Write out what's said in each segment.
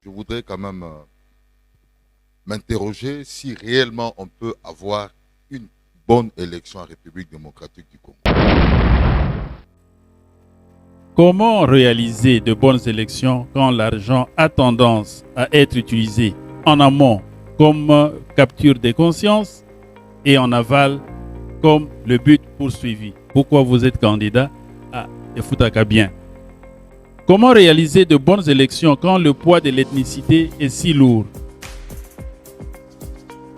Je voudrais quand même m'interroger si réellement on peut avoir une bonne élection en République démocratique du Congo. Comment réaliser de bonnes élections quand l'argent a tendance à être utilisé en amont comme capture des consciences et en aval comme le but poursuivi? Pourquoi vous êtes candidat à Efutaka bien? Comment réaliser de bonnes élections quand le poids de l'ethnicité est si lourd?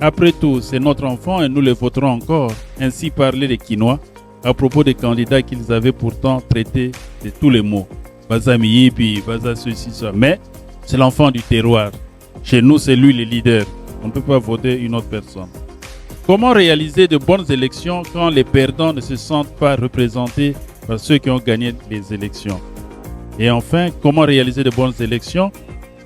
Après tout, c'est notre enfant et nous le voterons encore. Ainsi parlaient les Quinois à propos des candidats qu'ils avaient pourtant traités de tous les mots. Baza Miyipi, Baza ceci, ça. Mais c'est l'enfant du terroir. Chez nous, c'est lui le leader. On ne peut pas voter une autre personne. Comment réaliser de bonnes élections quand les perdants ne se sentent pas représentés par ceux qui ont gagné les élections? Et enfin, comment réaliser de bonnes élections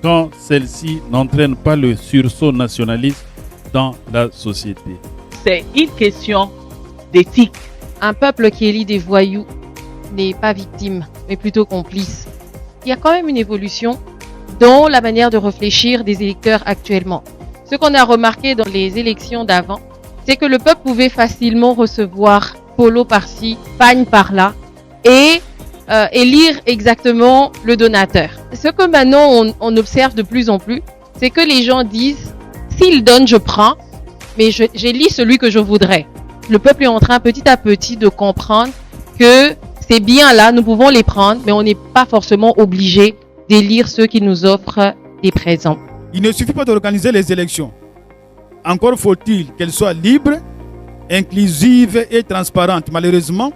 quand celles-ci n'entraînent pas le sursaut nationaliste dans la société? C'est une question d'éthique. Un peuple qui élit des voyous n'est pas victime, mais plutôt complice. Il y a quand même une évolution dans la manière de réfléchir des électeurs actuellement. Ce qu'on a remarqué dans les élections d'avant, c'est que le peuple pouvait facilement recevoir polo par-ci, pagne par-là, et élire exactement le donateur. Ce que maintenant on observe de plus en plus, c'est que les gens disent « s'il donne, je prends, mais j'élis celui que je voudrais ». Le peuple est en train petit à petit de comprendre que ces biens-là, nous pouvons les prendre, mais on n'est pas forcément obligé d'élire ceux qui nous offrent des présents. Il ne suffit pas d'organiser les élections. Encore faut-il qu'elles soient libres, inclusives et transparentes. Malheureusement,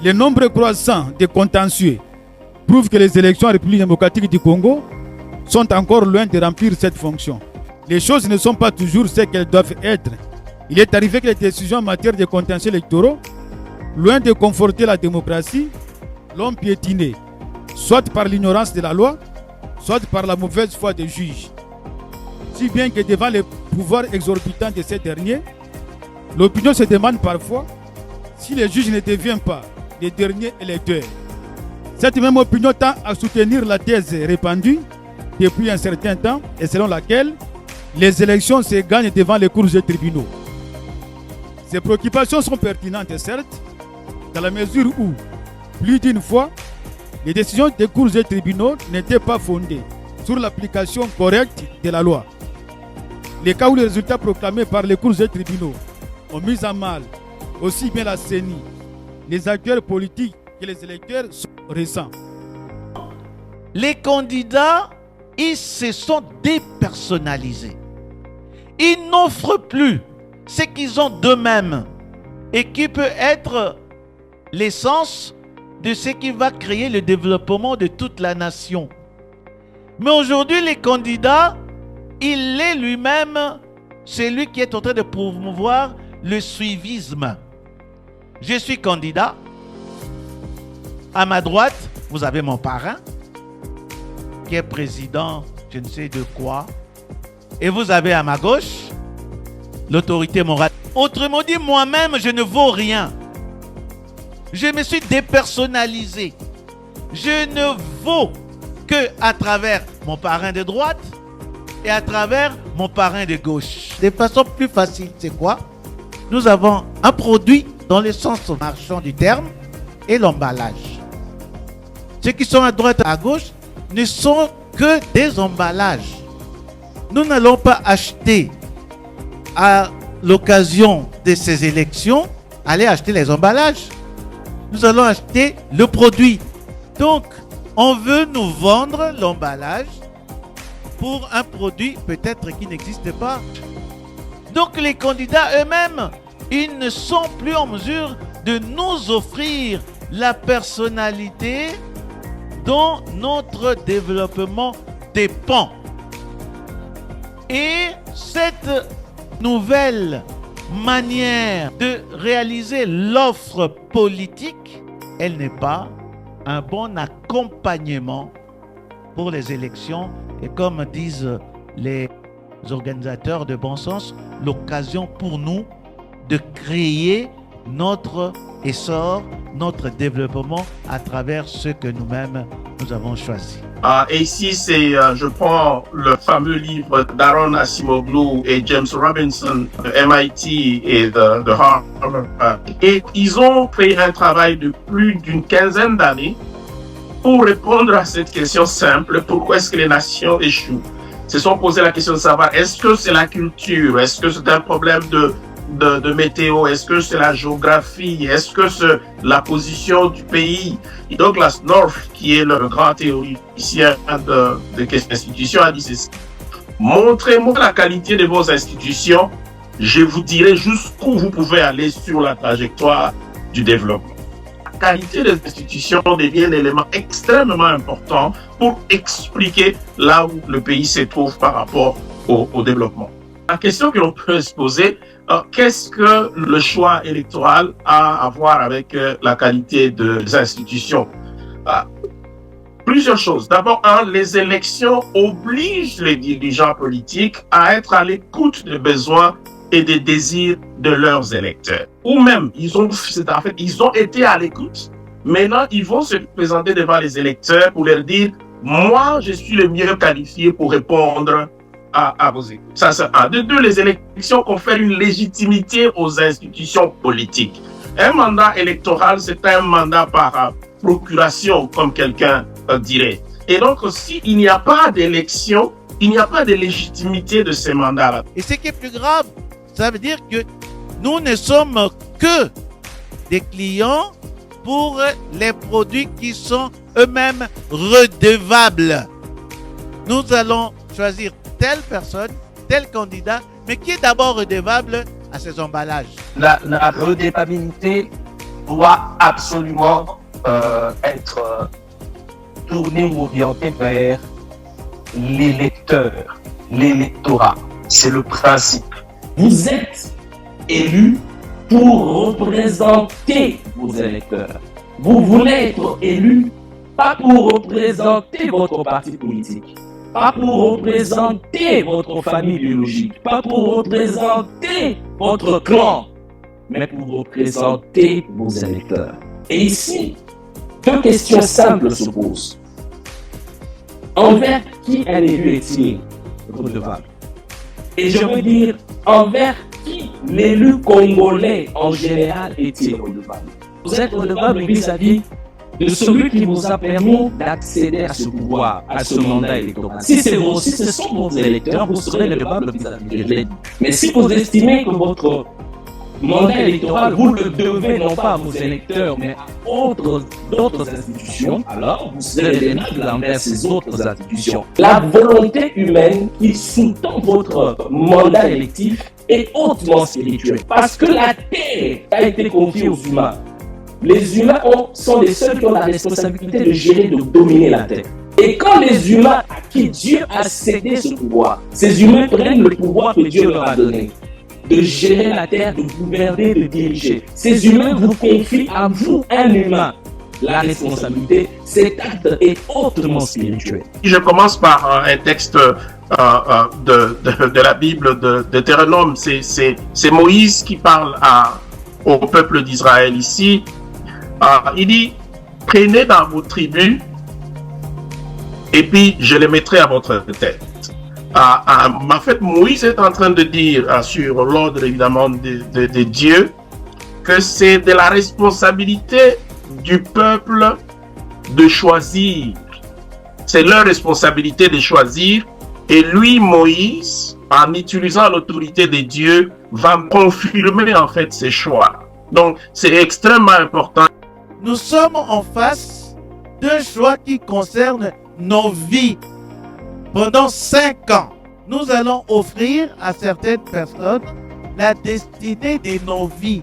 le nombre croissant de contentieux prouve que les élections en République démocratique du Congo sont encore loin de remplir cette fonction. Les choses ne sont pas toujours ce qu'elles doivent être. Il est arrivé que les décisions en matière de contentieux électoraux, loin de conforter la démocratie, l'ont piétinée, soit par l'ignorance de la loi, soit par la mauvaise foi des juges. Si bien que devant les pouvoirs exorbitants de ces derniers, l'opinion se demande parfois si les juges ne deviennent pas les derniers électeurs. Cette même opinion tend à soutenir la thèse répandue depuis un certain temps et selon laquelle les élections se gagnent devant les cours et tribunaux. Ces préoccupations sont pertinentes, certes, dans la mesure où, plus d'une fois, les décisions des cours et tribunaux n'étaient pas fondées sur l'application correcte de la loi. Les cas où les résultats proclamés par les cours et tribunaux ont mis à mal aussi bien la CENI, les acteurs politiques que les électeurs sont récents. Les candidats, ils se sont dépersonnalisés. Ils n'offrent plus ce qu'ils ont d'eux-mêmes et qui peut être l'essence de ce qui va créer le développement de toute la nation. Mais aujourd'hui, les candidats, il est lui-même celui qui est en train de promouvoir le suivisme. Je suis candidat. À ma droite, vous avez mon parrain, qui est président, je ne sais de quoi. Et vous avez à ma gauche, l'autorité morale. Autrement dit, moi-même, je ne vaux rien. Je me suis dépersonnalisé. Je ne vaux que à travers mon parrain de droite et à travers mon parrain de gauche. De façon plus facile, c'est quoi? Nous avons un produit dans le sens marchand du terme et l'emballage. Ceux qui sont à droite et à gauche ne sont que des emballages. Nous n'allons pas acheter à l'occasion de ces élections, aller acheter les emballages. Nous allons acheter le produit. Donc, on veut nous vendre l'emballage pour un produit peut-être qui n'existe pas. Donc, les candidats eux-mêmes, ils ne sont plus en mesure de nous offrir la personnalité dont notre développement dépend. Et cette nouvelle manière de réaliser l'offre politique, elle n'est pas un bon accompagnement pour les élections. Et comme disent les organisateurs de bon sens, l'occasion pour nous de créer notre essor, notre développement à travers ce que nous-mêmes nous avons choisi. Et ici, je prends le fameux livre d'Aaron Asimoglu et James Robinson de MIT et de Harvard. Et ils ont fait un travail de plus d'une quinzaine d'années pour répondre à cette question simple, pourquoi est-ce que les nations échouent? Se sont posé la question de savoir, est-ce que c'est la culture? Est-ce que c'est un problème de météo? Est-ce que c'est la géographie? Est-ce que c'est la position du pays? Et Douglas North, qui est le grand théoricien de questions d'institutions, a dit ceci. Montrez-moi la qualité de vos institutions, je vous dirai jusqu'où vous pouvez aller sur la trajectoire du développement. La qualité des institutions devient un élément extrêmement important pour expliquer là où le pays se trouve par rapport au développement. La question que l'on peut se poser, qu'est-ce que le choix électoral a à voir avec la qualité des institutions? Plusieurs choses. D'abord, les élections obligent les dirigeants politiques à être à l'écoute des besoins et des désirs de leurs électeurs. Ou même, ils ont été à l'écoute. Maintenant, ils vont se présenter devant les électeurs pour leur dire « Moi, je suis le mieux qualifié pour répondre à vos écoutes. » Ça, c'est un. De deux, les élections confèrent une légitimité aux institutions politiques. Un mandat électoral, c'est un mandat par procuration, comme quelqu'un dirait. Et donc, s'il n'y a pas d'élection, il n'y a pas de légitimité de ces mandats-là. Et ce qui est plus grave, ça veut dire que nous ne sommes que des clients pour les produits qui sont eux-mêmes redevables. Nous allons choisir telle personne, tel candidat, mais qui est d'abord redevable à ses emballages. La redevabilité doit absolument être tournée ou orientée vers l'électeur, l'électorat. C'est le principe. Vous êtes élu pour représenter vos électeurs. Vous voulez être élu pas pour représenter votre parti politique, pas pour représenter votre famille biologique, pas pour représenter votre clan, mais pour représenter vos électeurs. Et ici, deux questions simples se posent. Envers qui un élu est-il redevable? Et je veux dire, envers qui l'élu congolais en général est-il redevable? Vous êtes redevable vis-à-vis de celui qui vous a permis d'accéder à ce pouvoir, à ce mandat électoral. Si ce sont vos électeurs, vous serez redevable vis-à-vis de l'élu. Mais si vous estimez que votre mandat électoral, vous le devez non pas à vos électeurs, mais à d'autres institutions, alors vous serez redevable envers ces autres institutions. La volonté humaine qui sous-tend votre mandat électif est hautement spirituelle. Parce que la terre a été confiée aux humains. Les humains sont les seuls qui ont la responsabilité de gérer, de dominer la terre. Et quand les humains à qui Dieu a cédé ce pouvoir, ces humains prennent le pouvoir que Dieu leur a donné, de gérer la terre, de gouverner, de diriger. Ces humains vous confient à vous, un humain, la responsabilité. Cet acte est hautement spirituel. Je commence par un texte de la Bible de Deutéronome. C'est Moïse qui parle au peuple d'Israël ici. Il dit, prenez dans vos tribus et puis je les mettrai à votre tête. En fait, Moïse est en train de dire sur l'ordre évidemment de Dieu que c'est de la responsabilité du peuple de choisir. C'est leur responsabilité de choisir. Et lui, Moïse, en utilisant l'autorité de Dieu, va confirmer en fait ses choix. Donc, c'est extrêmement important. Nous sommes en face d'un choix qui concerne nos vies. Pendant 5 ans, nous allons offrir à certaines personnes la destinée de nos vies.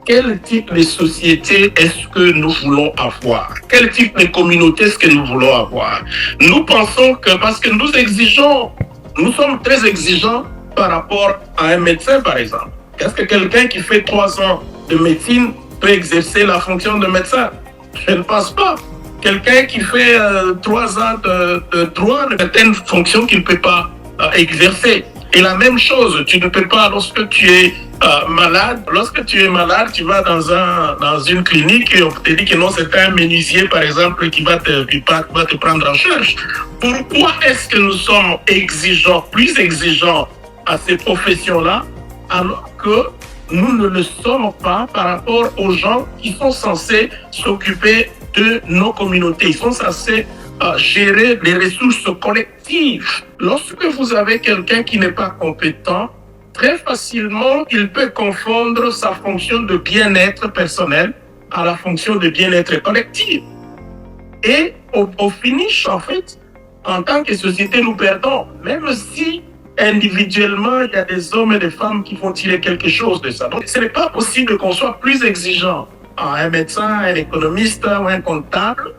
Quel type de société est-ce que nous voulons avoir? Quel type de communauté est-ce que nous voulons avoir? Nous pensons que parce que nous sommes très exigeants par rapport à un médecin par exemple. Est-ce que quelqu'un qui fait 3 ans de médecine peut exercer la fonction de médecin? Je ne pense pas. Quelqu'un qui fait 3 ans de droit, certaines fonctions qu'il ne peut pas exercer. Et la même chose, tu ne peux pas, lorsque tu es malade. Lorsque tu es malade, tu vas dans une clinique et on te dit que non, c'est un menuisier, par exemple, qui va te prendre en charge. Pourquoi est-ce que nous sommes exigeants, plus exigeants à ces professions-là, alors que nous ne le sommes pas par rapport aux gens qui sont censés s'occuper de nos communautés. Ils sont censés gérer les ressources collectives. Lorsque vous avez quelqu'un qui n'est pas compétent, très facilement, il peut confondre sa fonction de bien-être personnel à la fonction de bien-être collectif. Et au finish, en fait, en tant que société, nous perdons, même si individuellement, il y a des hommes et des femmes qui vont tirer quelque chose de ça. Donc, ce n'est pas possible qu'on soit plus exigeant. Un médecin, un économiste ou un comptable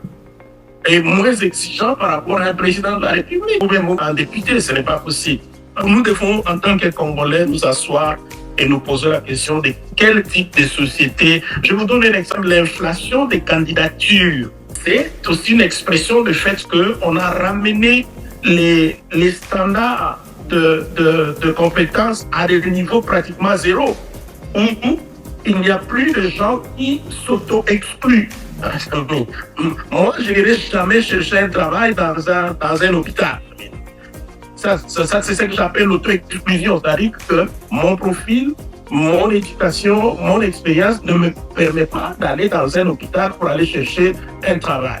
est moins exigeant par rapport à un président de la République ou bien un député. Ce n'est pas possible. Nous devons, en tant que Congolais, nous asseoir et nous poser la question de quel type de société. Je vous donne un exemple, l'inflation des candidatures. C'est aussi une expression du fait qu'on a ramené les standards de compétences à des niveaux pratiquement zéro. Il n'y a plus de gens qui s'auto-excluent. Moi, je n'irai jamais chercher un travail dans un hôpital. Ça c'est ce que j'appelle l'auto-exclusion. C'est-à-dire que mon profil, mon éducation, mon expérience ne me permet pas d'aller dans un hôpital pour aller chercher un travail.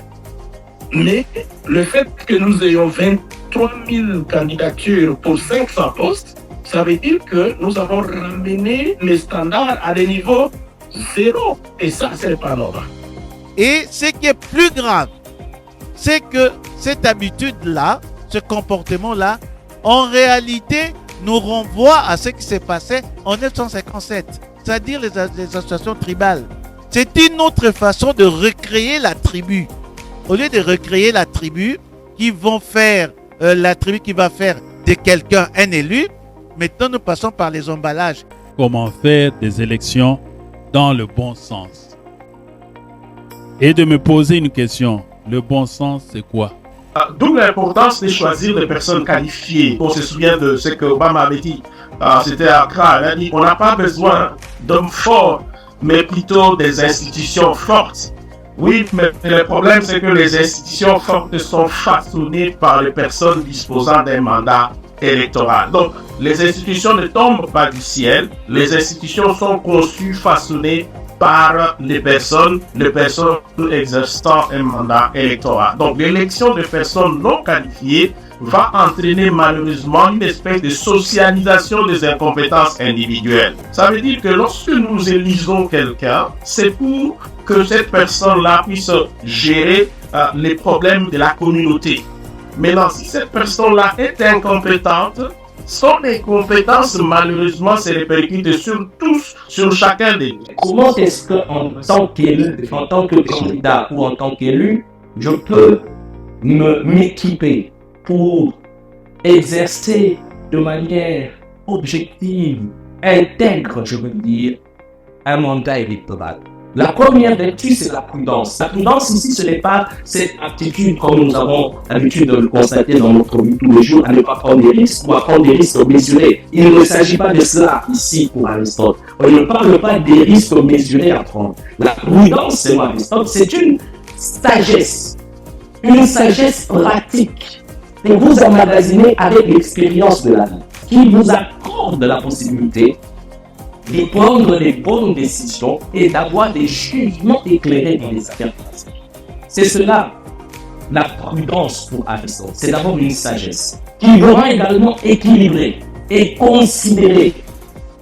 Mais le fait que nous ayons 23 000 candidatures pour 500 postes, ça veut dire que nous avons ramené les standards à des niveaux zéro. Et ça, ce n'est pas normal. Et ce qui est plus grave, c'est que cette habitude-là, ce comportement-là, en réalité, nous renvoie à ce qui s'est passé en 1957, c'est-à-dire les associations tribales. C'est une autre façon de recréer la tribu. Au lieu de recréer la tribu, qui vont faire la tribu qui va faire de quelqu'un un élu, maintenant nous passons par les emballages. Comment faire des élections dans le bon sens? Et de me poser une question, le bon sens c'est quoi? D'où l'importance de choisir des personnes qualifiées. On se souvient de ce que Obama avait dit. C'était à Accra. Il a dit on n'a pas besoin d'hommes forts, mais plutôt des institutions fortes. Oui, mais le problème, c'est que les institutions fortes sont façonnées par les personnes disposant d'un mandat électoral. Donc, les institutions ne tombent pas du ciel. Les institutions sont conçues, façonnées par les personnes exerçant un mandat électoral. Donc, l'élection de personnes non qualifiées va entraîner malheureusement une espèce de socialisation des incompétences individuelles. Ça veut dire que lorsque nous élisons quelqu'un, c'est pour que cette personne-là puisse gérer les problèmes de la communauté. Maintenant, si cette personne-là est incompétente, son incompétence, malheureusement, se répercute sur tous, sur chacun des nous. Comment est-ce qu'en tant qu'élu, en tant que candidat ou en tant qu'élu, je peux m'équiper pour exercer de manière objective, intègre, je veux dire, un mandat électoral? La première vertu, c'est la prudence. La prudence ici, ce n'est pas cette aptitude, comme nous avons l'habitude de le constater dans notre vie tous les jours, à ne pas prendre des risques ou à prendre des risques mesurés. Il ne s'agit pas de cela ici pour Aristote. On ne parle pas des risques mesurés à prendre. La prudence, selon Aristote, c'est une sagesse pratique que vous emmagasinez avec l'expérience de la vie, qui vous accorde la possibilité de prendre les bonnes décisions et d'avoir des jugements éclairés dans les affaires pratiques. C'est cela, la prudence pour Aristote. C'est d'avoir une sagesse qui vous rend également équilibré et considéré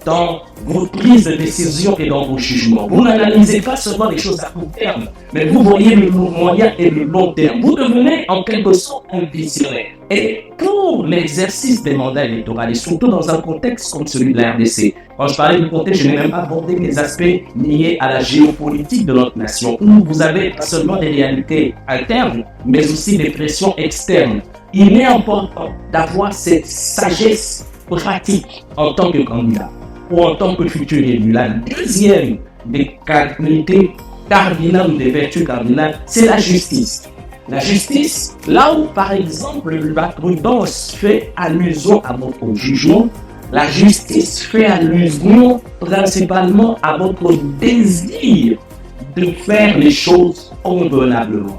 dans vos prises de décision et dans vos jugements. Vous n'analysez pas seulement les choses à court terme, mais vous voyez le moyen et le long terme. Vous devenez en quelque sorte un visionnaire. Et pour l'exercice des mandats électoraux, et surtout dans un contexte comme celui de la RDC, quand je parlais du contexte, je n'ai même pas abordé les aspects liés à la géopolitique de notre nation, où vous avez pas seulement des réalités internes, mais aussi des pressions externes. Il est important d'avoir cette sagesse pratique en tant que candidat ou en tant que futur élu. La deuxième des qualités cardinales ou des vertus cardinales, c'est la justice. La justice, là où par exemple la prudence fait allusion à votre jugement, La justice fait allusion principalement à votre désir de faire les choses convenablement.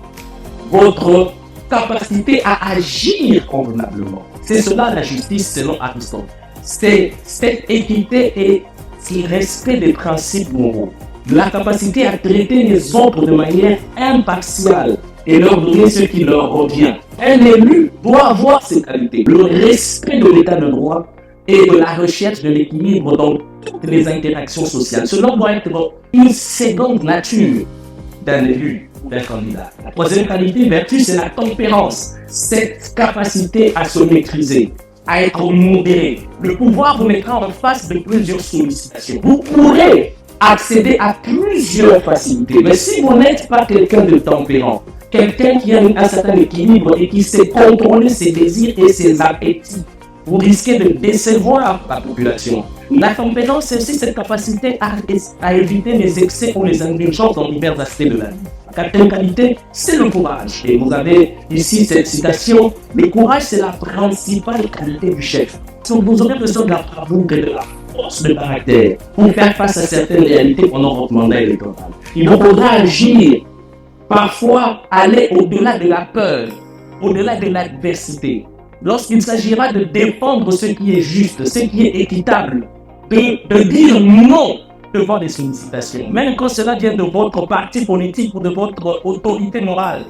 Votre capacité à agir convenablement. C'est cela la justice selon Aristote. C'est cette équité et ce respect des principes moraux. La capacité à traiter les autres de manière impartiale et leur donner ce qui leur revient. Un élu doit avoir ces qualités. Le respect de l'état de droit et de la recherche de l'équilibre dans toutes les interactions sociales. Cela doit être une seconde nature d'un élu, d'un candidat. La troisième qualité, vertu, c'est la tempérance. Cette capacité à se maîtriser, à être modéré. Le pouvoir vous mettra en face de plusieurs sollicitations. Vous pourrez accéder à plusieurs facilités. Mais si vous n'êtes pas quelqu'un de tempérant, quelqu'un qui a un certain équilibre et qui sait contrôler ses désirs et ses appétits, vous risquez de décevoir la population. La tempérance, c'est aussi cette capacité à éviter les excès ou les indulgences dans divers aspects de la vie. La quatrième qualité, c'est le courage. Et vous avez ici cette citation, le courage, c'est la principale qualité du chef. Donc vous aurez besoin de la bravoure et de la force de caractère pour faire face à certaines réalités pendant votre mandat électoral. Il vous faudra agir, parfois aller au-delà de la peur, au-delà de l'adversité. Lorsqu'il s'agira de défendre ce qui est juste, ce qui est équitable, de dire non devant des sollicitations, même quand cela vient de votre parti politique ou de votre autorité morale,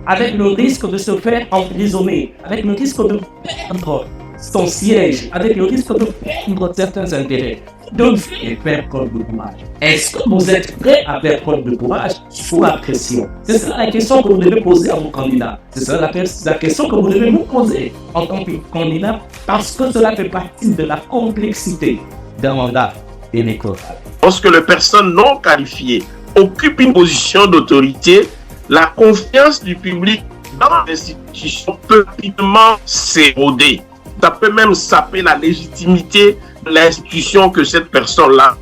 avec le risque de se faire emprisonner, avec le risque de perdre son siège, avec le risque de perdre certains intérêts. Devez faire preuve de courage. Est-ce que vous êtes prêt à faire preuve de courage sous la pression? C'est ça la question que vous devez poser à vos candidats. C'est ça la question que vous devez vous poser en tant que candidat, parce que cela fait partie de la complexité d'un mandat électoral. Lorsque les personnes non qualifiées occupent une position d'autorité, la confiance du public dans l'institution peut rapidement s'éroder. Ça peut même saper la légitimité de l'institution que cette personne-là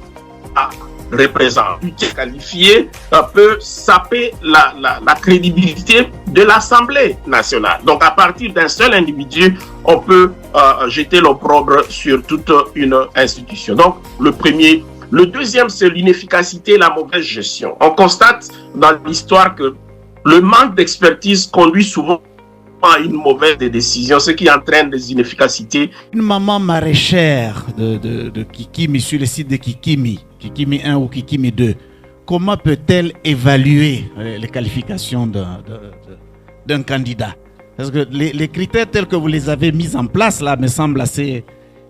représente. Qualifié, ça peut saper la crédibilité de l'Assemblée nationale. Donc à partir d'un seul individu, on peut jeter l'opprobre sur toute une institution. Donc le premier. Le deuxième, c'est l'inefficacité et la mauvaise gestion. On constate dans l'histoire que le manque d'expertise conduit souvent à une mauvaise décision, ce qui entraîne des inefficacités. Une maman maraîchère de Kikimi sur le site de Kikimi 1 ou Kikimi 2, comment peut-elle évaluer les qualifications d'un candidat? Parce que les critères tels que vous les avez mis en place là me semblent assez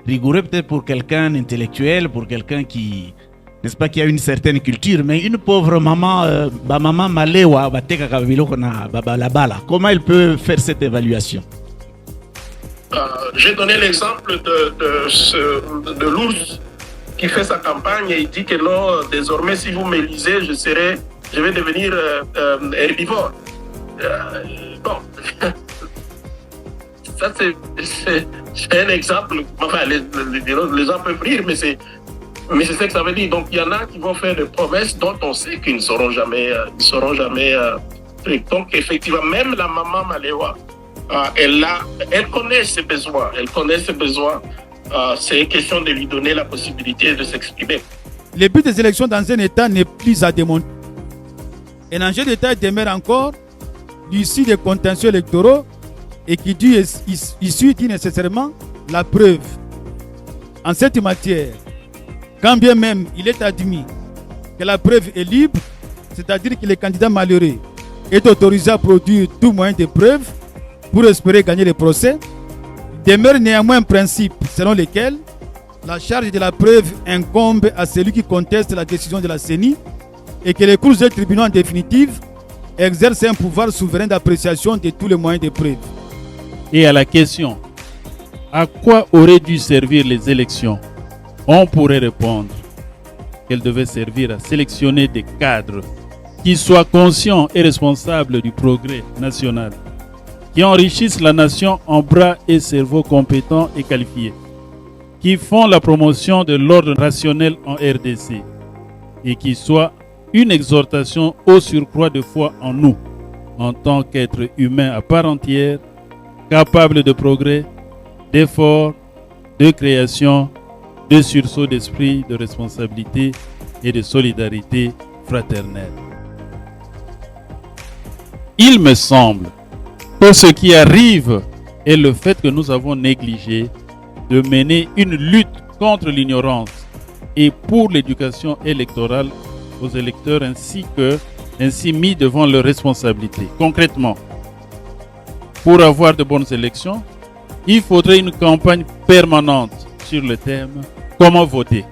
rigoureux, peut-être pour quelqu'un d'intellectuel, pour quelqu'un qui, n'est-ce pas, qui a une certaine culture, mais une pauvre maman, maman malewa, comment elle peut faire cette évaluation? J'ai donné l'exemple de l'ours qui fait sa campagne et il dit que non, désormais si vous m'élisez, je vais devenir herbivore. Bon, ça c'est un exemple, enfin les gens peuvent rire, mais c'est ce que ça veut dire. Donc il y en a qui vont faire des promesses dont on sait qu'ils ne seront jamais donc effectivement, même la maman Malewa, elle connaît ses besoins, c'est question de lui donner la possibilité de s'exprimer. Le but des élections dans un État n'est plus à démontrer. Un enjeu d'État demeure encore l'issue des contentieux électoraux et qui dit nécessairement la preuve. En cette matière, quand bien même il est admis que la preuve est libre, c'est-à-dire que le candidat malheureux est autorisé à produire tout moyen de preuve pour espérer gagner le procès, il demeure néanmoins un principe selon lequel la charge de la preuve incombe à celui qui conteste la décision de la CENI et que les cours des tribunaux en définitive exercent un pouvoir souverain d'appréciation de tous les moyens de preuve. Et à la question, à quoi auraient dû servir les élections? On pourrait répondre qu'elles devaient servir à sélectionner des cadres qui soient conscients et responsables du progrès national, qui enrichissent la nation en bras et cerveaux compétents et qualifiés, qui font la promotion de l'ordre rationnel en RDC et qui soient une exhortation au surcroît de foi en nous, en tant qu'êtres humains à part entière, capables de progrès, d'effort, de création de sursaut d'esprit, de responsabilité et de solidarité fraternelle. Il me semble que ce qui arrive est le fait que nous avons négligé de mener une lutte contre l'ignorance et pour l'éducation électorale aux électeurs ainsi mis devant leurs responsabilités. Concrètement, pour avoir de bonnes élections, il faudrait une campagne permanente sur le thème « Comment voter ?».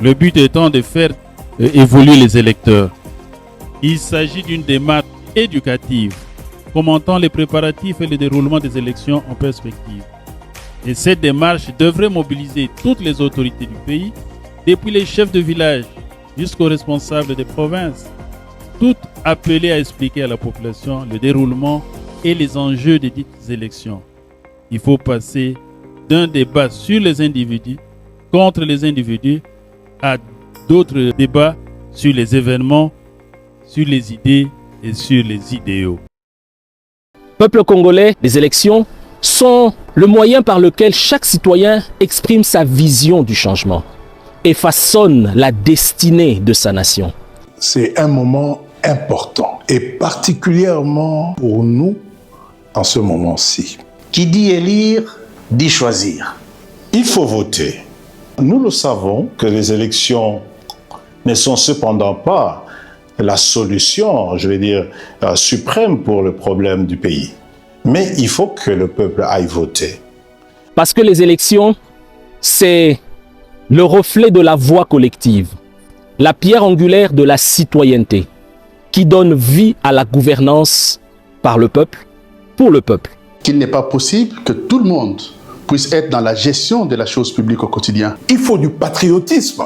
Le but étant de faire évoluer les électeurs. Il s'agit d'une démarche éducative, commentant les préparatifs et le déroulement des élections en perspective. Et cette démarche devrait mobiliser toutes les autorités du pays, depuis les chefs de village jusqu'aux responsables des provinces, toutes appelées à expliquer à la population le déroulement et les enjeux des dites élections. Il faut passer d'un débat sur les individus, contre les individus, à d'autres débats sur les événements, sur les idées et sur les idéaux. Peuple congolais, les élections sont le moyen par lequel chaque citoyen exprime sa vision du changement et façonne la destinée de sa nation. C'est un moment important et particulièrement pour nous en ce moment-ci. Qui dit élire, dit choisir. Il faut voter. Nous le savons que les élections ne sont cependant pas la solution, je vais dire, suprême pour le problème du pays. Mais il faut que le peuple aille voter. Parce que les élections, c'est le reflet de la voix collective, la pierre angulaire de la citoyenneté, qui donne vie à la gouvernance par le peuple, pour le peuple. Qu'il n'est pas possible que tout le monde puisse être dans la gestion de la chose publique au quotidien. Il faut du patriotisme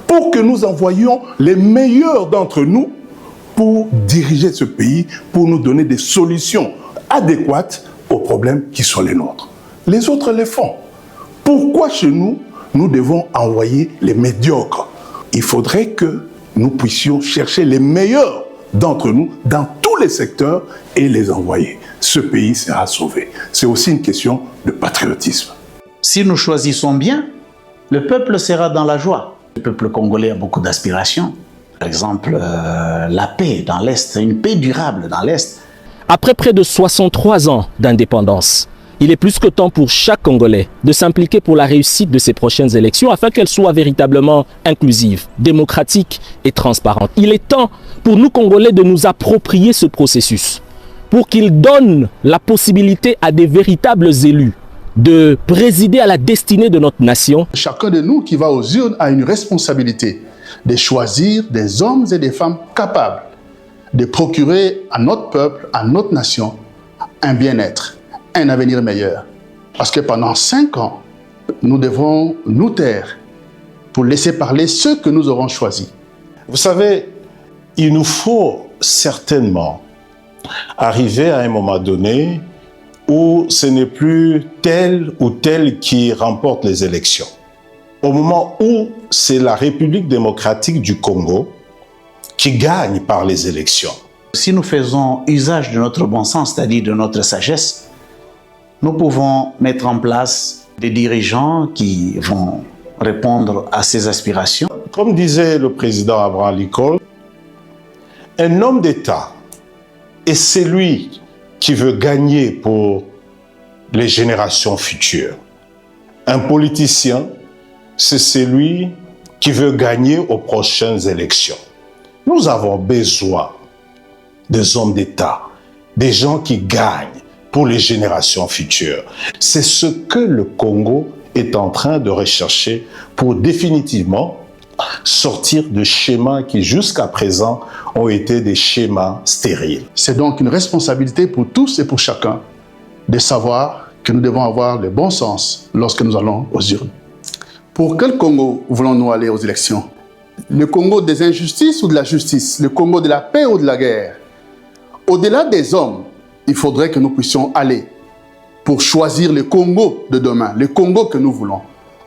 pour que nous envoyions les meilleurs d'entre nous pour diriger ce pays, pour nous donner des solutions adéquates aux problèmes qui sont les nôtres. Les autres les font. Pourquoi chez nous, nous devons envoyer les médiocres? Il faudrait que nous puissions chercher les meilleurs d'entre nous dans tous les secteurs et les envoyer. Ce pays sera sauvé. C'est aussi une question de patriotisme. Si nous choisissons bien, le peuple sera dans la joie. Le peuple congolais a beaucoup d'aspirations. Par exemple, la paix dans l'Est, une paix durable dans l'Est. Après près de 63 ans d'indépendance, il est plus que temps pour chaque Congolais de s'impliquer pour la réussite de ces prochaines élections afin qu'elles soient véritablement inclusives, démocratiques et transparentes. Il est temps pour nous Congolais de nous approprier ce processus pour qu'il donne la possibilité à des véritables élus de présider à la destinée de notre nation. Chacun de nous qui va aux urnes a une responsabilité de choisir des hommes et des femmes capables de procurer à notre peuple, à notre nation, un bien-être, un avenir meilleur. Parce que pendant 5 ans, nous devons nous taire pour laisser parler ceux que nous aurons choisis. Vous savez, il nous faut certainement arriver à un moment donné où ce n'est plus tel ou tel qui remporte les élections. Au moment où c'est la République démocratique du Congo qui gagne par les élections. Si nous faisons usage de notre bon sens, c'est-à-dire de notre sagesse, nous pouvons mettre en place des dirigeants qui vont répondre à ces aspirations. Comme disait le président Abraham Lincoln, un homme d'État est celui qui veut gagner pour les générations futures. Un politicien, c'est celui qui veut gagner aux prochaines élections. Nous avons besoin des hommes d'État, des gens qui gagnent pour les générations futures. C'est ce que le Congo est en train de rechercher pour définitivement sortir de schémas qui jusqu'à présent ont été des schémas stériles. C'est donc une responsabilité pour tous et pour chacun de savoir que nous devons avoir le bon sens lorsque nous allons aux urnes. Pour quel Congo voulons-nous aller aux élections? Le Congo des injustices ou de la justice? Le Congo de la paix ou de la guerre? Au-delà des hommes, il faudrait que nous puissions aller pour choisir le Congo de demain, le Congo que nous voulons.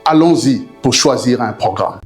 Allons-y pour choisir un programme.